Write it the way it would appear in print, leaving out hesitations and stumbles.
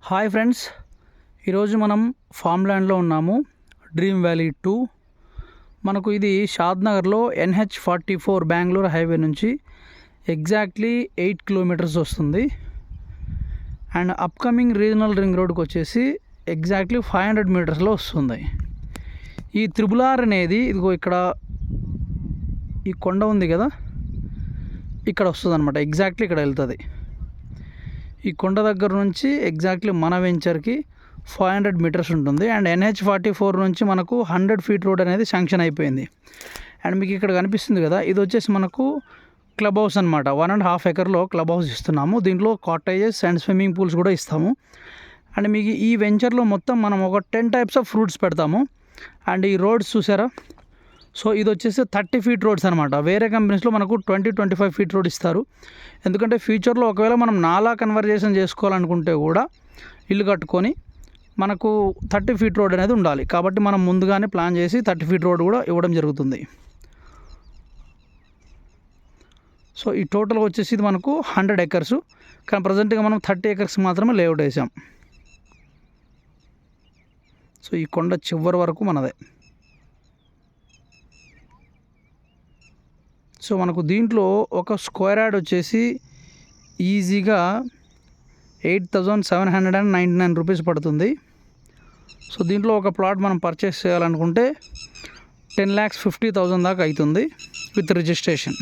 Hi friends, ఈరోజు మనం form ల్యాండ్లో ఉన్నాము. డ్రీమ్ వ్యాలీ 2 మనకు ఇది షాద్నగర్లో NH44 బెంగళూరు హైవే నుంచి ఎగ్జాక్ట్లీ 8 కిలోమీటర్స్ వస్తుంది. అండ్ అప్కమింగ్ రీజనల్ రింగ్ రోడ్కి వచ్చేసి ఎగ్జాక్ట్లీ 500 మీటర్స్లో వస్తుంది. ఈ త్రిబుల్ R అనేది ఇదిగో ఇక్కడ ఈ కొండ ఉంది కదా, ఇక్కడ వస్తుంది అనమాట. ఎగ్జాక్ట్లీ ఇక్కడ వెళ్తుంది. ఈ కొండ దగ్గర నుంచి ఎగ్జాక్ట్లీ మన వెంచర్కి 500 మీటర్స్ ఉంటుంది. అండ్ NH44 నుంచి మనకు 100 ఫీట్ రోడ్ అనేది శాంక్షన్ అయిపోయింది. అండ్ మీకు ఇక్కడ కనిపిస్తుంది కదా, ఇది వచ్చేసి మనకు క్లబ్ హౌస్ అనమాట. 1.5 ఎకర్లో క్లబ్ హౌస్ ఇస్తున్నాము. దీంట్లో కాటేజెస్ అండ్ స్విమ్మింగ్ పూల్స్ కూడా ఇస్తాము. అండ్ మీకు ఈ వెంచర్లో మొత్తం మనం ఒక 10 టైప్స్ ఆఫ్ ఫ్రూట్స్ పెడతాము. అండ్ ఈ రోడ్స్ చూసారా, సో ఇది వచ్చేసి 30 ఫీట్ రోడ్స్ అనమాట. వేరే కంపెనీస్లో మనకు 20-25 ఫీట్ రోడ్ ఇస్తారు. ఎందుకంటే ఫ్యూచర్లో ఒకవేళ మనం నాలా కన్వర్జేషన్ చేసుకోవాలనుకుంటే కూడా ఇల్లు కట్టుకొని మనకు 30 ఫీట్ రోడ్ అనేది ఉండాలి. కాబట్టి మనం ముందుగానే ప్లాన్ చేసి 30 ఫీట్ రోడ్ కూడా ఇవ్వడం జరుగుతుంది. సో ఈ టోటల్ వచ్చేసి ఇది మనకు 100 ఎకర్స్, కానీ ప్రజెంట్గా మనం 30 ఎకర్స్ మాత్రమే లేఅవుట్ వేసాం. సో ఈ కొండ చివరి వరకు మనదే. సో మనకు దీంట్లో ఒక స్క్వేర్ యార్డ్ వచ్చేసి ఈజీగా 8,799 రూపీస్ పడుతుంది. సో దీంట్లో ఒక ప్లాట్ మనం పర్చేస్ చేయాలనుకుంటే 10,50,000 దాకా అవుతుంది విత్ రిజిస్ట్రేషన్.